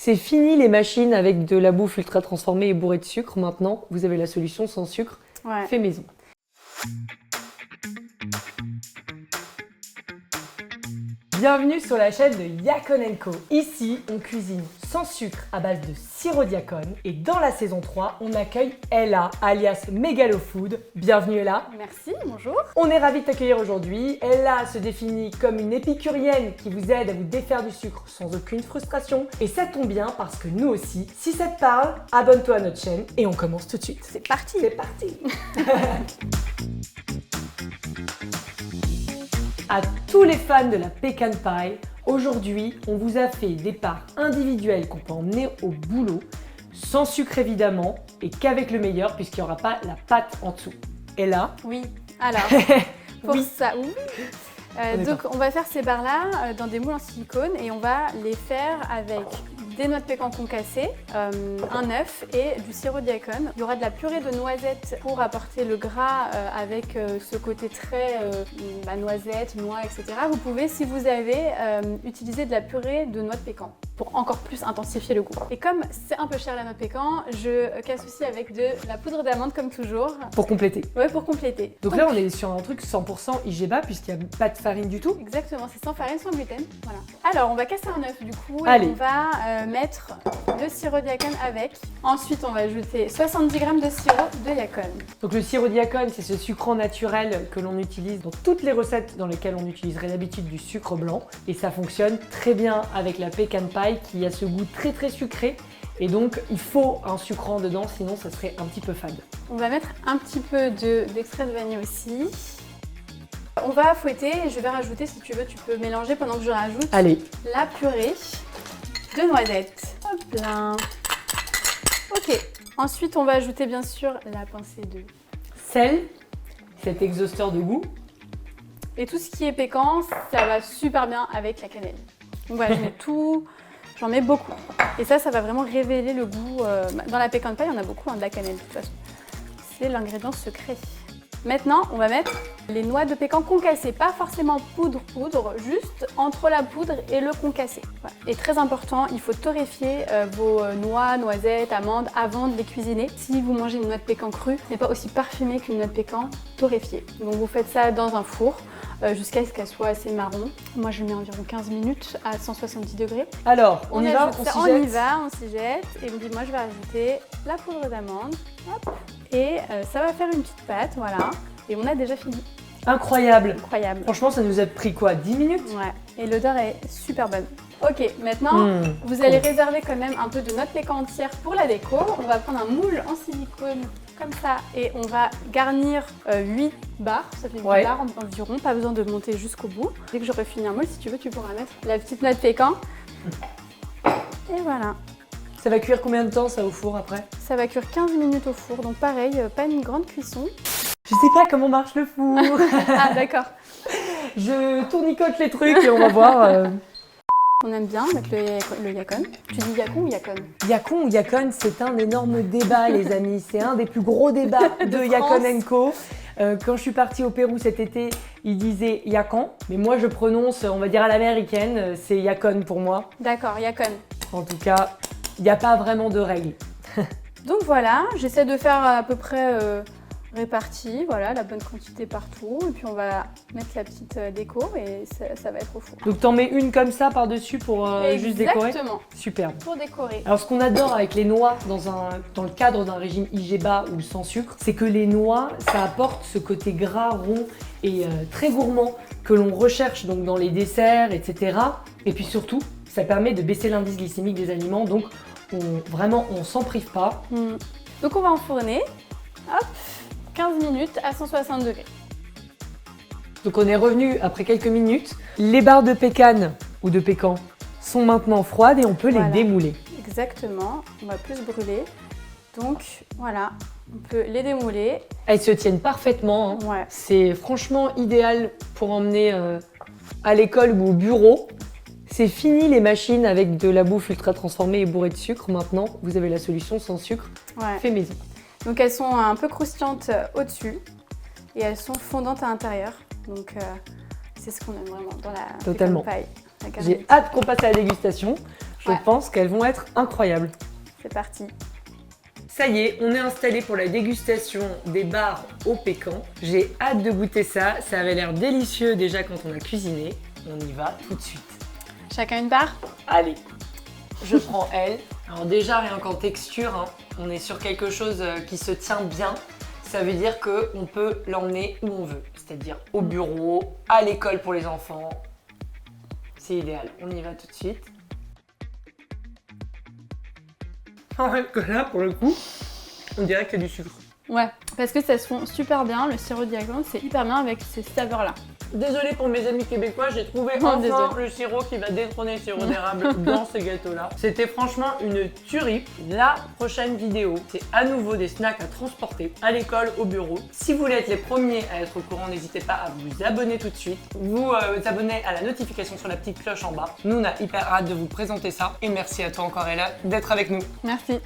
C'est fini les machines avec de la bouffe ultra transformée et bourrée de sucre. Maintenant, vous avez la solution sans sucre, fait maison. Bienvenue sur la chaîne de Yakon & Co. Ici, on cuisine sans sucre à base de sirop Yakon. Et dans la saison 3, on accueille Ella, alias Megalofood. Bienvenue Ella. Merci, bonjour. On est ravis de t'accueillir aujourd'hui. Ella se définit comme une épicurienne qui vous aide à vous défaire du sucre sans aucune frustration. Et ça tombe bien parce que nous aussi, si ça te parle, abonne-toi à notre chaîne et on commence tout de suite. C'est parti. C'est parti. À tous les fans de la pecan pie, aujourd'hui, on vous a fait des parts individuelles qu'on peut emmener au boulot, sans sucre évidemment, et qu'avec le meilleur puisqu'il n'y aura pas la pâte en dessous. Et là, oui, alors, pour ça, oui. Donc on va faire ces barres-là dans des moules en silicone et on va les faire avec des noix de pécan concassées, un œuf et du sirop Yakon. Il y aura de la purée de noisettes pour apporter le gras avec ce côté très noisette, noix, etc. Vous pouvez, si vous avez, utiliser de la purée de noix de pécan pour encore plus intensifier le goût. Et comme c'est un peu cher la noix de pécan, je casse aussi avec de la poudre d'amande comme toujours. Pour compléter. Ouais, pour compléter. Donc là, on est sur un truc 100% IGBA puisqu'il n'y a pas de farine du tout. Exactement, c'est sans farine, sans gluten. Voilà. Alors, on va casser un œuf du coup et Allez. on va mettre le sirop Yakon avec. Ensuite, on va ajouter 70 g de sirop de Yakon. Donc le sirop Yakon, c'est ce sucrant naturel que l'on utilise dans toutes les recettes dans lesquelles on utiliserait d'habitude du sucre blanc. Et ça fonctionne très bien avec la pecan pie qui a ce goût très sucré. Et donc, il faut un sucrant dedans, sinon ça serait un petit peu fade. On va mettre un petit peu d'extrait de vanille aussi. On va fouetter et je vais rajouter, si tu veux, tu peux mélanger pendant que je rajoute la purée de noisettes. Hop là. Ok. Ensuite, on va ajouter bien sûr la pincée de sel, cet exhausteur de goût. Et tout ce qui est pécan, ça va super bien avec la cannelle. Donc voilà, je mets tout, j'en mets beaucoup. Et ça va vraiment révéler le goût. Dans la pecan pie, il y en a beaucoup de la cannelle de toute façon. C'est l'ingrédient secret. Maintenant, on va mettre les noix de pécan concassées, pas forcément poudre, juste entre la poudre et le concassé. Voilà. Et très important, il faut torréfier vos noix, noisettes, amandes avant de les cuisiner. Si vous mangez une noix de pécan crue, ce n'est pas aussi parfumé qu'une noix de pécan torréfiée. Donc vous faites ça dans un four jusqu'à ce qu'elle soit assez marron. Moi, je mets environ 15 minutes à 170 degrés. Alors, on y va, on s'y jette. Et moi, je vais rajouter la poudre d'amande. Hop. Et ça va faire une petite pâte, voilà. Et on a déjà fini. Incroyable. Incroyable. Franchement, ça nous a pris quoi, 10 minutes? Ouais. Et l'odeur est super bonne. Ok, maintenant, vous allez réserver quand même un peu de noix de pécan entière pour la déco. On va prendre un moule en silicone comme ça et on va garnir 8 barres. Ça fait 8 barres environ, pas besoin de monter jusqu'au bout. Dès que j'aurai fini un moule, si tu veux, tu pourras mettre la petite noix de pécan. Et voilà. Ça va cuire combien de temps ça au four après? Ça va cuire 15 minutes au four, donc pareil, pas une grande cuisson. Je sais pas comment marche le four. Ah d'accord. Je tournicote les trucs et on va voir. On aime bien mettre le Yakon. Tu dis Yakon ou Yakon? Yakon ou Yakon, c'est un énorme débat les amis. C'est un des plus gros débats de Yakon & Co. Quand je suis partie au Pérou cet été, ils disaient Yakon. Mais moi je prononce, on va dire à l'américaine, c'est Yakon pour moi. D'accord, Yakon. En tout cas, il n'y a pas vraiment de règles. Donc voilà, j'essaie de faire à peu près réparti, voilà, la bonne quantité partout. Et puis on va mettre la petite déco et ça va être au four. Donc t'en mets une comme ça par-dessus pour juste décorer? Exactement. Superbe. Pour décorer. Alors ce qu'on adore avec les noix dans le cadre d'un régime IGBA ou sans sucre, c'est que les noix, ça apporte ce côté gras, rond et très gourmand que l'on recherche donc dans les desserts, etc. Et puis surtout, ça permet de baisser l'indice glycémique des aliments, donc on s'en prive pas. Donc on va enfourner, hop, 15 minutes à 160 degrés. Donc on est revenu après quelques minutes. Les barres de pécan ou de pécan sont maintenant froides et on peut les démouler. Exactement, on va plus brûler. Donc voilà, on peut les démouler. Elles se tiennent parfaitement, hein. Ouais. C'est franchement idéal pour emmener à l'école ou au bureau. C'est fini les machines avec de la bouffe ultra transformée et bourrée de sucre. Maintenant, vous avez la solution sans sucre, fait maison. Donc elles sont un peu croustillantes au-dessus et elles sont fondantes à l'intérieur. Donc c'est ce qu'on aime vraiment dans la pecan pie. J'ai hâte qu'on passe à la dégustation. Je Ouais. pense qu'elles vont être incroyables. C'est parti. Ça y est, on est installé pour la dégustation des bars au pécan. J'ai hâte de goûter ça. Ça avait l'air délicieux déjà quand on a cuisiné. On y va tout de suite. Chacun une barre. Allez, je prends elle. Alors déjà, rien qu'en texture, hein, on est sur quelque chose qui se tient bien. Ça veut dire qu'on peut l'emmener où on veut. C'est-à-dire au bureau, à l'école pour les enfants. C'est idéal. On y va tout de suite. Que là, pour le coup, on dirait qu'il y a du sucre. Ouais, parce que ça se fond super bien. Le sirop d'érable, c'est hyper bien avec ces saveurs-là. Désolée pour mes amis québécois, j'ai trouvé Oh, enfin désolée. le sirop qui va détrôner le sirop d'érable dans ce gâteau-là. C'était franchement une tuerie. La prochaine vidéo, c'est à nouveau des snacks à transporter à l'école, au bureau. Si vous voulez être les premiers à être au courant, n'hésitez pas à vous abonner tout de suite. Vous abonner à la notification sur la petite cloche en bas. Nous, on a hyper hâte de vous présenter ça. Et merci à toi encore, Ella, d'être avec nous. Merci.